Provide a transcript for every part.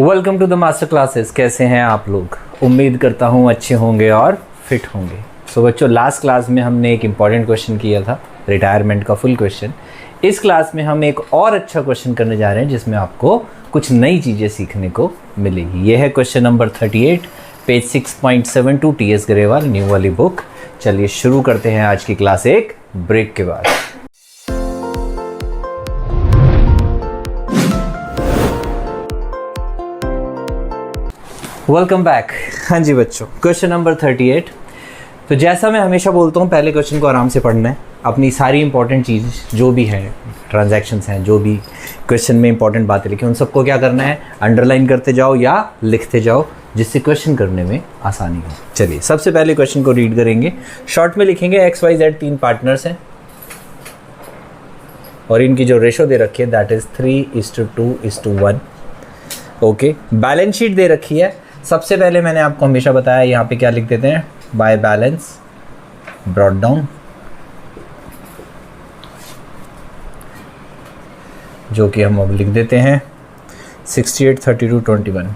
Welcome to the master classes. कैसे हैं आप लोग? उम्मीद करता हूँ अच्छे होंगे और फिट होंगे। सो बच्चों, लास्ट क्लास में हमने एक इम्पॉर्टेंट क्वेश्चन किया था, रिटायरमेंट का फुल क्वेश्चन। इस क्लास में हम एक और अच्छा क्वेश्चन करने जा रहे हैं जिसमें आपको कुछ नई चीज़ें सीखने को मिलेगी। यह है question number 38, page 6.72 T S. Grewal, new वाली बुक। चलिए शुरू करते हैं आज की क्लास एक ब्रेक के बाद। Welcome back. हाँ जी बच्चों, क्वेश्चन नंबर 38। तो जैसा मैं हमेशा बोलता हूँ, पहले क्वेश्चन को आराम से पढ़ना है। अपनी सारी इंपॉर्टेंट चीज़ जो भी है, ट्रांजैक्शंस हैं, जो भी क्वेश्चन में इंपॉर्टेंट बातें लिखी, उन सबको क्या करना है, अंडरलाइन करते जाओ या लिखते जाओ, जिससे क्वेश्चन करने में आसानी हो। चलिए सबसे पहले क्वेश्चन को रीड करेंगे। शॉर्ट में लिखेंगे XYZ 3 पार्टनर्स हैं और इनकी जो रेशो दे रखी है that is 3:2:1। Okay, balance sheet दे रखी है। सबसे पहले मैंने आपको हमेशा बताया, यहाँ पे क्या लिख देते हैं, बाय बैलेंस ब्रॉट डाउन, जो कि हम अब लिख देते हैं 68:32:21।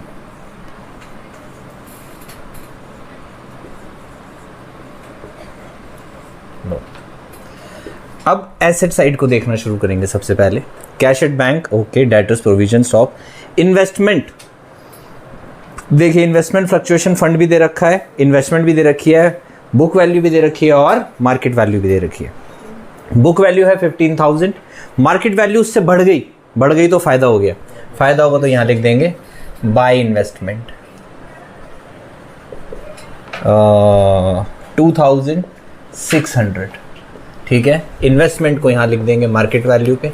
अब एसेट साइड को देखना शुरू करेंगे। सबसे पहले cash at bank, okay, debtors, provision, stock, investment. देखिए, इन्वेस्टमेंट फ्लक्चुएशन फंड भी दे रखा है, इन्वेस्टमेंट भी दे रखी है, बुक वैल्यू भी दे रखी है और मार्केट वैल्यू भी दे रखी है। बुक वैल्यू है 15,000, मार्केट वैल्यू उससे बढ़ गई तो फायदा हो गया। फायदा होगा तो यहाँ लिख देंगे बाय इन्वेस्टमेंट 2,600। ठीक है, इन्वेस्टमेंट को यहाँ लिख देंगे मार्केट वैल्यू पे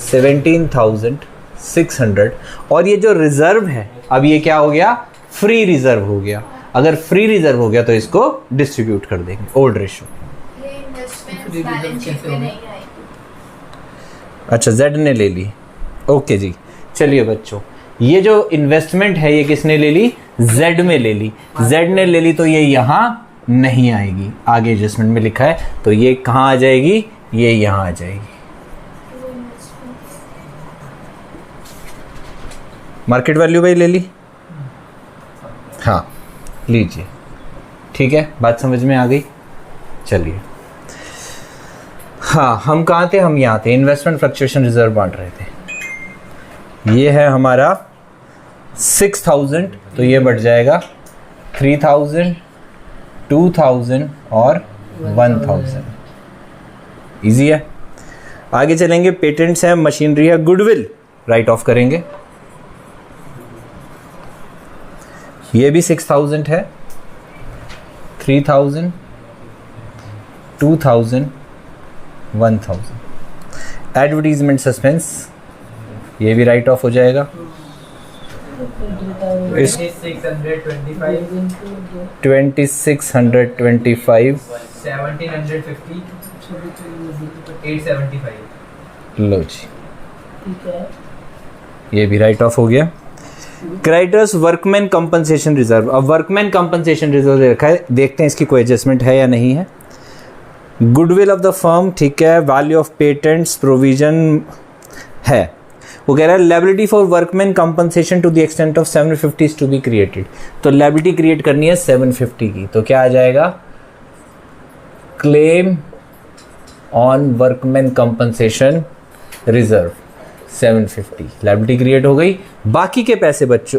17,600। और ये जो रिजर्व है, अब ये क्या हो गया, फ्री रिजर्व हो गया। अगर फ्री रिजर्व हो गया तो इसको डिस्ट्रीब्यूट कर देंगे ओल्ड रेशो। अच्छा, जेड ने ले ली। ओके जी, चलिए बच्चों, ये जो इन्वेस्टमेंट है ये किसने ले ली, जेड में ले ली। जेड ने ले ली तो ये यहाँ नहीं आएगी, आगे एडजस्टमेंट में लिखा है, तो ये कहाँ आ जाएगी, ये यहाँ आ जाएगी। मार्केट वैल्यू भाई ले ली, हाँ लीजिए। ठीक है, बात समझ में आ गई। चलिए, हाँ हम कहाँ थे, हम यहाँ थे, इन्वेस्टमेंट फ्लक्चुएशन रिजर्व बांट रहे थे। ये है हमारा 6,000, तो ये बढ़ जाएगा 3,000, 2,000 और 1,000। इजी है। आगे चलेंगे, पेटेंट्स है, मशीनरी है, गुडविल राइट ऑफ करेंगे। ये भी 6,000 है, 3,000, 2,000, 1,000। एडवर्टीजमेंट सस्पेंस, ये भी राइट ऑफ हो जाएगा। 2625, 1750, 875। लो जी, ये भी राइट ऑफ हो गया। Creditors workman compensation reserve. अब वर्कमैन कंपनसेशन रिजर्व रखा है, देखते हैं इसकी कोई एडजस्टमेंट है या नहीं है। गुडविल ऑफ द फर्म, ठीक है, वैल्यू ऑफ पेटेंट्स, प्रोविजन है। वो कह रहा है liability for workman compensation to the extent of 750 is to be created. तो लायबिलिटी क्रिएट करनी है 750 की, तो क्या आ जाएगा, claim on workman compensation reserve 750। Liability create हो गई, बाकी के पैसे बच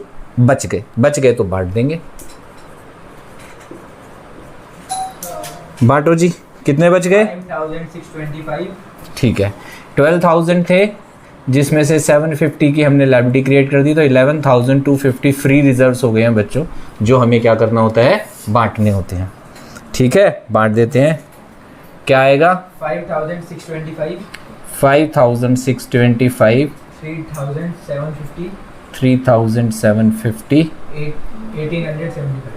गए तो बांट देंगे। बांटो जी, कितने बच गए, 5,625। ठीक है, 12,000 थे जिसमें से 750 की हमने लायबिलिटी क्रिएट कर दी, तो 11,250 फ्री रिजर्व्स हो गए हैं बच्चों, जो हमें क्या करना होता है, बांटने होते हैं। ठीक है, बांट देते हैं। क्या आएगा, 5,625, 5,625, 3,750, 3,750, 1,875।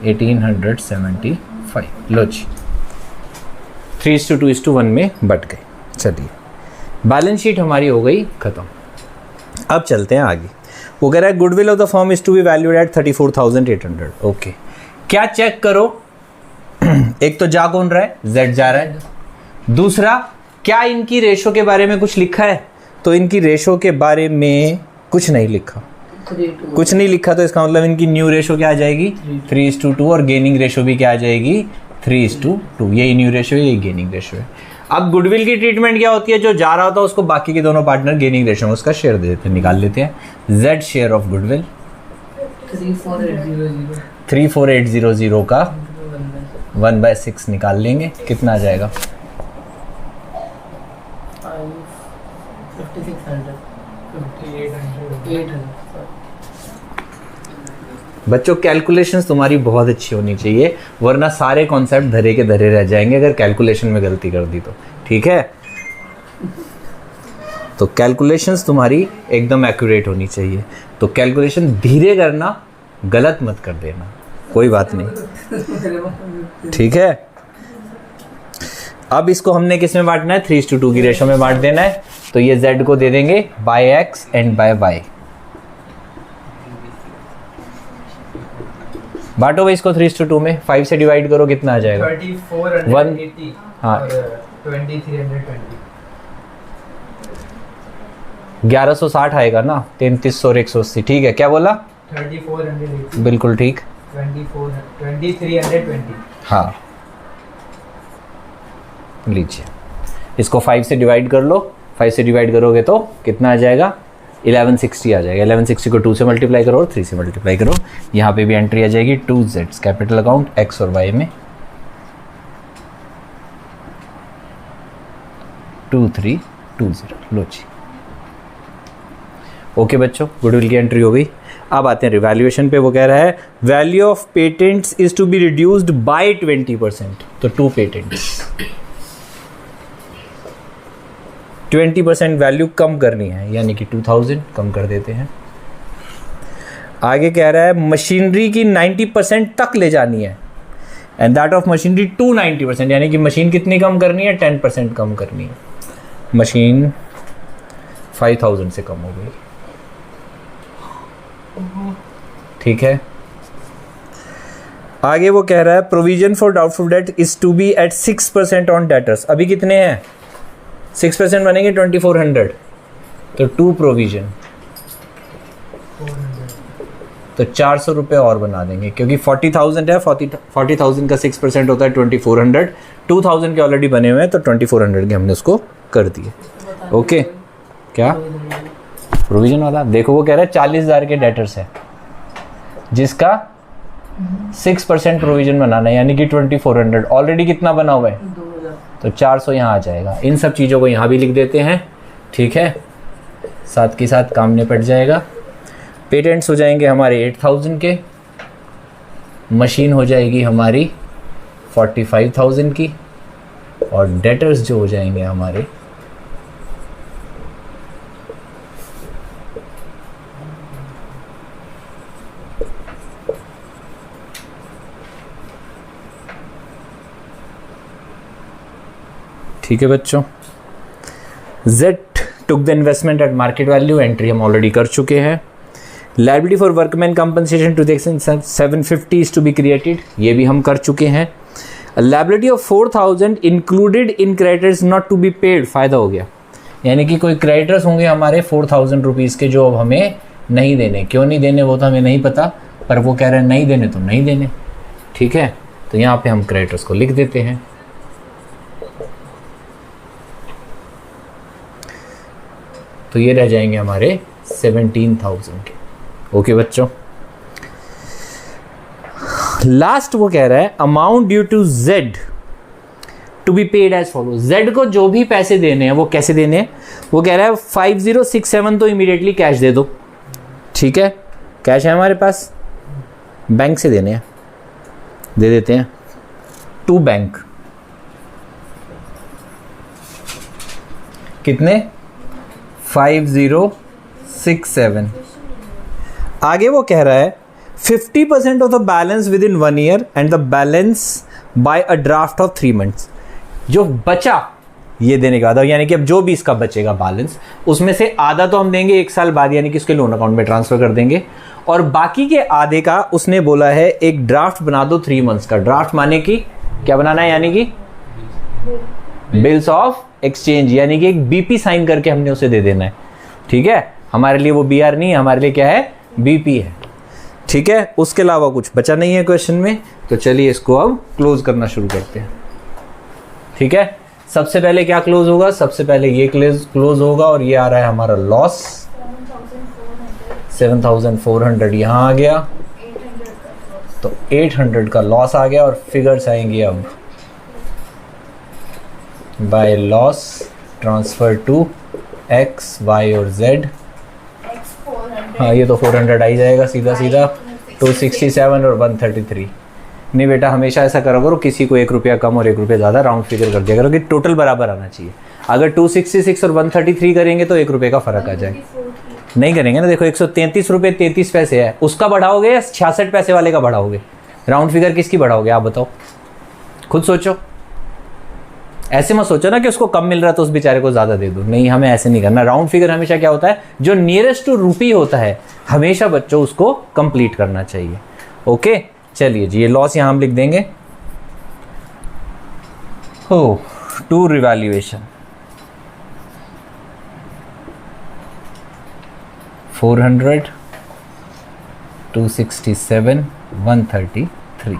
1,875। लो जी, 3:2:1 में बट गए। चलिए, बैलेंस शीट हमारी हो गई खत्म। अब चलते हैं आगे। वो कह रहा है goodwill of the firm is to be valued at 34,800। Okay, क्या चेक करो, एक तो जा कौन रहा है, जेड जा रहा है। दूसरा, क्या इनकी रेशो के बारे में कुछ लिखा है, तो इनकी रेशो के बारे में कुछ नहीं लिखा, कुछ नहीं लिखा, तो इसका मतलब इनकी न्यू रेशो क्या आ जाएगी 3:2 और गेनिंग रेशो भी क्या आ जाएगी 3:2। यही न्यू रेशो है, यही गेनिंग रेशो है। अब गुडविल की ट्रीटमेंट क्या होती है, जो जा रहा होता है उसको बाकी के दोनों पार्टनर गेनिंग रेशो में उसका शेयर दे देते हैं, निकाल लेते हैं। Z शेयर ऑफ गुडविल 34800 का 1/6 निकाल लेंगे, कितना आ जाएगा 5600 बच्चों कैलकुलेशंस तुम्हारी बहुत अच्छी होनी चाहिए, वरना सारे कॉन्सेप्ट धरे के धरे रह जाएंगे अगर कैलकुलेशन में गलती कर दी तो। ठीक है, तो कैलकुलेशंस तुम्हारी एकदम एक्यूरेट होनी चाहिए। तो कैलकुलेशन धीरे करना, गलत मत कर देना, कोई बात नहीं। ठीक है, अब इसको हमने किस में बांटना है 3:2 की रेशो में बांट देना है। तो ये Z को दे देंगे by X and by Y। बांटो भाई इसको 3:2 में, 5 से डिवाइड करो, कितना आ जाएगा 3480 हाँ। और 2320 1160 आएगा ना, 3300 और 180। ठीक है, क्या बोला 3480 बिल्कुल ठीक 2320 हाँ। लीजिए इसको 5 से डिवाइड कर लो, 5 से डिवाइड करोगे तो कितना आ जाएगा 1160 आ जाएगा। 1160 को 2 से मल्टीप्लाई करो और 3 से मल्टीप्लाई करो, यहाँ पे भी एंट्री आ जाएगी 2Z कैपिटल अकाउंट X और Y में 2320। लो जी, ओके बच्चों, गुडविल की एंट्री हो गई। अब आते हैं रिवैल्यूएशन पे। वो कह रहा है value of patents is to be reduced by 20%। तो 2 पेटेंट्स 20% वैल्यू कम करनी है, यानी कि 2000 कम कर देते हैं। आगे कह रहा है मशीनरी की 90% तक ले जानी है, and that of machinery to 90%, यानी कि मशीन कितनी कम करनी है 10% कम करनी है। मशीन 5000 से कम हो गई। ठीक है, आगे वो कह रहा है provision for doubtful debt is to be at 6% on debtors. अभी कितने हैं 6% बनेंगे 2400, तो 2 प्रोविजन तो 400 रुपये और बना देंगे, क्योंकि 40,000 है, 40,000 का 6% होता है 2400, 2000 के ऑलरेडी बने हुए हैं, तो 2400 के हमने उसको कर दिए। ओके, क्या प्रोविजन वाला देखो, वो कह रहा है 40,000 के डेटर्स है जिसका 6% प्रोविजन बनाना है, यानी कि 2400। ऑलरेडी कितना बना हुआ है 2000, तो 400 यहाँ आ जाएगा। इन सब चीज़ों को यहाँ भी लिख देते हैं। ठीक है, साथ के साथ काम निपट जाएगा। पेटेंट्स हो जाएंगे हमारे 8000 के, मशीन हो जाएगी हमारी 45,000 की, और डेटर्स जो हो जाएंगे हमारे ठीक है बच्चों। Z took the investment at market value, entry हम ऑलरेडी कर चुके हैं। Liability for workman compensation to the extent 750 is to be created, ये भी हम कर चुके हैं। Liability of 4000 included in creditors not to be paid, फ़ायदा हो गया, यानी कि कोई क्रेडिटर्स होंगे हमारे 4000 रुपीज़ के जो अब हमें नहीं देने। क्यों नहीं देने वो तो हमें नहीं पता, पर वो कह रहे हैं नहीं देने तो नहीं देने। ठीक है, तो यहाँ पे हम क्रेडिटर्स को लिख देते हैं। तो ये रह जाएंगे हमारे 17,000 के। ओके बच्चों, लास्ट वो कह रहा है amount due to Z to be paid as follow. Z को जो भी पैसे देने हैं वो कैसे देने हैं, वो कह रहा है 5067 तो इमीडिएटली कैश दे दो। ठीक है, कैश है हमारे पास, बैंक से देने हैं, दे देते हैं टू बैंक। कितने 5067। आगे वो कह रहा है 50% of the balance with in 1 year and the balance bye a draft of 3 months. जो बचा ये देने के बाद, यानी कि अब जो भी इसका बचेगा बैलेंस, उसमें से आधा तो हम देंगे 1 साल बाद, यानी कि उसके लोन अकाउंट में ट्रांसफर कर देंगे, और बाकी के आधे का उसने बोला है एक ड्राफ्ट बना दो 3 मंथ्स का। ड्राफ्ट माने कि क्या बनाना है, यानी कि बिल्स ऑफ एक्सचेंज, यानी कि एक बीपी साइन करके हमने उसे दे देना है, ठीक है। हमारे लिए वो बीआर नहीं है, हमारे लिए क्या है, बीपी है, ठीक है। उसके अलावा कुछ बचा नहीं है क्वेश्चन में, तो चलिए इसको अब क्लोज करना शुरू करते हैं, ठीक है। सबसे पहले क्या क्लोज होगा, सबसे पहले ये क्लोज होगा और ये आ रहा है हमारा लॉस 7400 यहाँ आ गया, तो 800 का लॉस आ गया। और फिगर्स आएंगे अब, by loss transfer to X Y और जेड। हाँ ये तो 400 आ ही जाएगा सीधा सीधा, 267 और 133। नहीं बेटा, हमेशा ऐसा करो करो, किसी को 1 रुपया कम और 1 रुपया ज़्यादा राउंड फिगर कर दिया करो कि टोटल बराबर आना चाहिए। अगर 266 और 133 करेंगे तो 1 रुपये का फ़र्क आ जाएगा। नहीं करेंगे ना, देखो 133 रुपये 33 पैसे है, उसका बढ़ाओगे या 66 पैसे वाले का बढ़ाओगे? राउंड फिगर किसकी बढ़ाओगे आप बताओ, खुद सोचो। ऐसे मत सोचो ना कि उसको कम मिल रहा है तो उस बेचारे को ज़्यादा दे दो, नहीं, हमें ऐसे नहीं करना। राउंड फिगर हमेशा क्या होता है, जो नियरेस्ट टू रुपी होता है हमेशा बच्चों उसको कंप्लीट करना चाहिए। ओके चलिए जी, ये लॉस यहाँ हम लिख देंगे। हो टू रिवैल्यूएशन 400, 267, 133।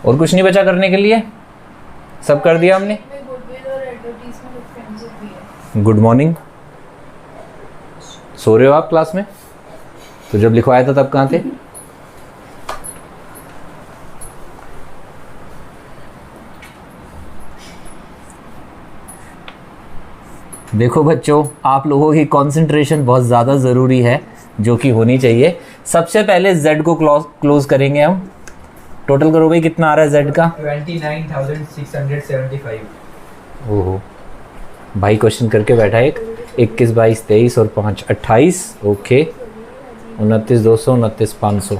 और कुछ नहीं बचा करने के लिए, सब कर दिया हमने। गुड मॉर्निंग, सो रहे हो आप क्लास में? तो जब लिखवाया था तब कहाँ थे? देखो बच्चों, आप लोगों की कंसंट्रेशन बहुत ज़्यादा ज़रूरी है, जो कि होनी चाहिए। सबसे पहले z को क्लोज करेंगे हम। टोटल करो भाई, कितना आ रहा है z का? 29,675। ओहो भाई, क्वेश्चन करके बैठा एक। 21, 22, 23 और 5 28। ओके 29, 200, 29, 500,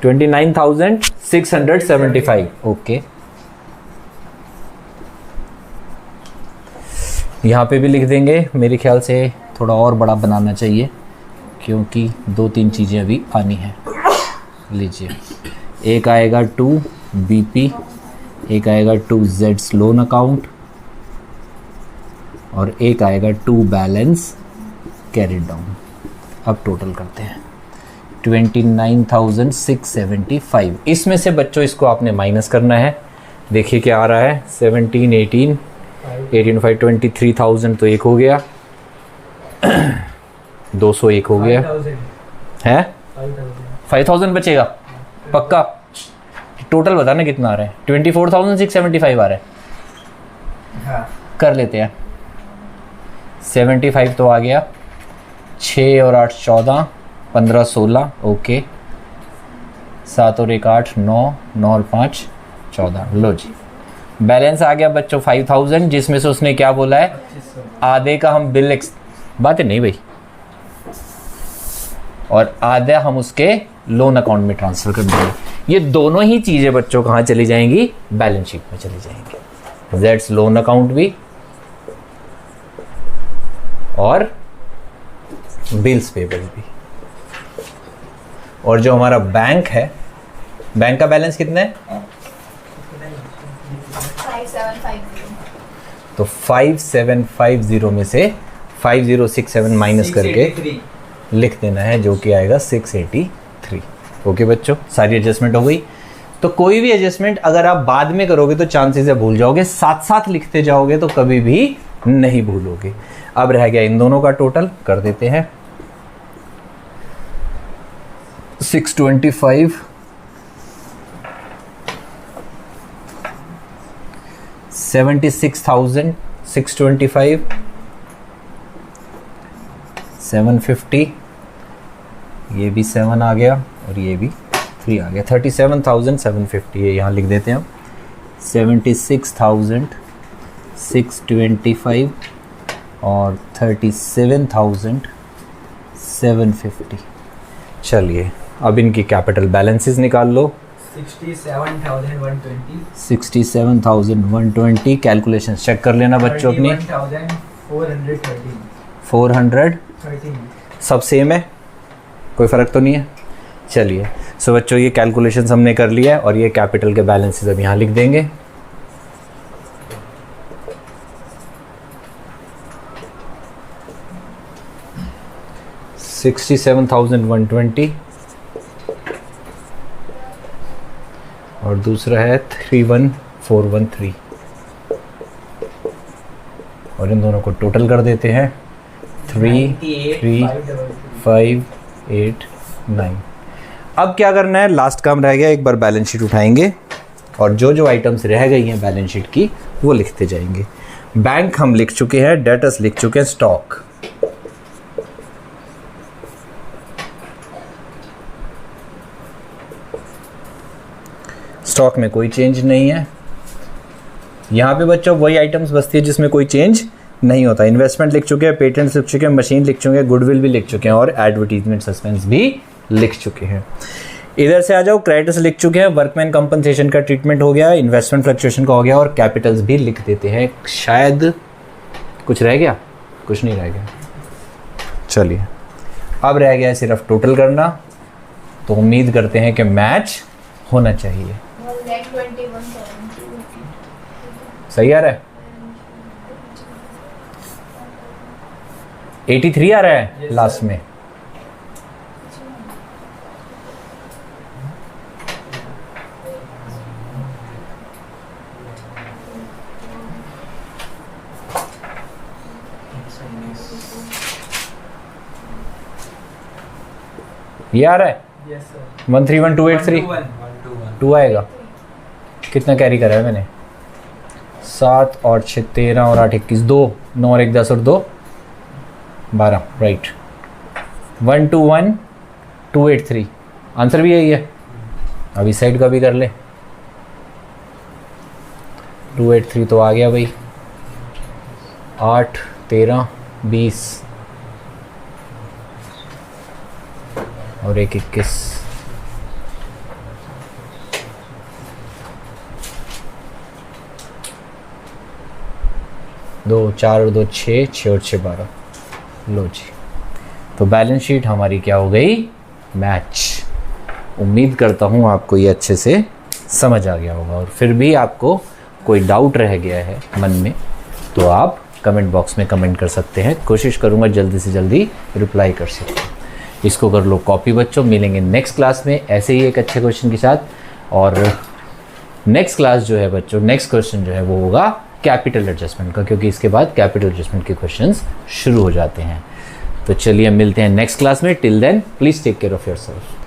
29,675। ओके यहाँ पे भी लिख देंगे। मेरे ख्याल से थोड़ा और बड़ा बनाना चाहिए, क्योंकि 2-3 चीज़ें अभी आनी हैं। लीजिए, एक आएगा टू बीपी, एक आएगा टू जेड्स लोन अकाउंट, और एक आएगा टू बैलेंस कैरिड डाउन। अब टोटल करते हैं 29,675। इसमें से बच्चों इसको आपने माइनस करना है। देखिए क्या आ रहा है, 17, 18, 18, 5, 23,000 तो एक हो गया, 200 एक हो गया है, 5,000 बचेगा पक्का। टोटल बताना कितना आ रहा है? 24,675 आ रहा है। हाँ। कर लेते हैं। 75 तो आ गया, 6 और 8 14, 15 16। ओके 7 और 1 8, 9, 9 और 5 14। लो जी, बैलेंस आ गया बच्चों 5,000, जिसमें से उसने क्या बोला है, आधे का हम बिल बातें नहीं भाई, और आधा हम उसके लोन अकाउंट में ट्रांसफर कर देंगे। ये दोनों ही चीज़ें बच्चों कहाँ चली जाएंगी? बैलेंस शीट में चली जाएंगी। जेड्स लोन अकाउंट भी और बिल्स पेबल भी। और जो हमारा बैंक है, बैंक का बैलेंस कितना है? 5750। तो 5750 में से 5067 माइनस करके लिख देना है, जो कि आएगा 683। ओके बच्चों, सारी एडजस्टमेंट हो गई। तो कोई भी एडजस्टमेंट अगर आप बाद में करोगे तो चांसेस है भूल जाओगे, साथ साथ लिखते जाओगे तो कभी भी नहीं भूलोगे। अब रह गया इन दोनों का टोटल, कर देते हैं। 625, 76,625, 750, ये भी 7 आ गया और ये भी 3 आ गया, 37,750। ये यहाँ लिख देते हैं हम। 76,625 और 37,750। चलिए अब इनकी कैपिटल बैलेंसेस निकाल लो। 67,120। 67,120। कैलकुलेशन चेक कर लेना बच्चों अपनी। 31,413। 413 सब सेम है, कोई फ़र्क तो नहीं है। चलिए सो बच्चों, ये कैलकुलेशंस हमने कर लिया है और ये कैपिटल के बैलेंसेस अब यहाँ लिख देंगे। 67,120 और दूसरा है 31,413 और इन दोनों को टोटल कर देते हैं 3,3,5,8,9। अब क्या करना है, लास्ट काम रह गया, एक बार बैलेंस शीट उठाएंगे और जो जो आइटम्स रह गई हैं बैलेंस शीट की वो लिखते जाएंगे। बैंक हम लिख चुके हैं, डेटर्स लिख चुके हैं, स्टॉक में कोई चेंज नहीं है। यहाँ पे बच्चों वही आइटम्स बचती है जिसमें कोई चेंज नहीं होता। इन्वेस्टमेंट लिख चुके हैं, पेटेंट्स लिख चुके हैं, मशीन लिख चुके हैं, गुडविल भी लिख चुके हैं और एडवर्टीजमेंट सस्पेंस भी लिख चुके हैं। इधर से आ जाओ, क्रेडिटर्स लिख चुके हैं, वर्कमैन कंपनसेशन का ट्रीटमेंट हो गया, इन्वेस्टमेंट फ्लक्चुएशन का हो गया और कैपिटल्स भी लिख देते हैं। शायद कुछ रह गया, कुछ नहीं रह गया। चलिए अब रह गया है सिर्फ टोटल करना, तो उम्मीद करते हैं कि मैच होना चाहिए। 121,720. सही आ रहा है? 83 आ रहा है लास्ट में। ये आ रहा है? Yes sir. 131283 2 आएगा। कितना कैरी करा है मैंने? 7 और 6 13 और 8 21 2 9 और 1 10 और 2 12 राइट। 121283 आंसर भी यही है। अब इस साइड का भी कर ले। 283 तो आ गया भाई। 8 13 20 और 1 21 2 4 और 2 6 6 और 6 12। लो जी, तो बैलेंस शीट हमारी क्या हो गई? मैच। उम्मीद करता हूँ आपको ये अच्छे से समझ आ गया होगा और फिर भी आपको कोई डाउट रह गया है मन में तो आप कमेंट बॉक्स में कमेंट कर सकते हैं। कोशिश करूँगा जल्दी से जल्दी रिप्लाई कर सकूँ। इसको कर लो कॉपी बच्चों। मिलेंगे नेक्स्ट क्लास में ऐसे ही एक अच्छे क्वेश्चन के साथ। और नेक्स्ट क्लास जो है बच्चों, नेक्स्ट क्वेश्चन जो है वो होगा कैपिटल एडजस्टमेंट का, क्योंकि इसके बाद कैपिटल एडजस्टमेंट के क्वेश्चंस शुरू हो जाते हैं। तो चलिए मिलते हैं नेक्स्ट क्लास में। Till then please take care of yourself.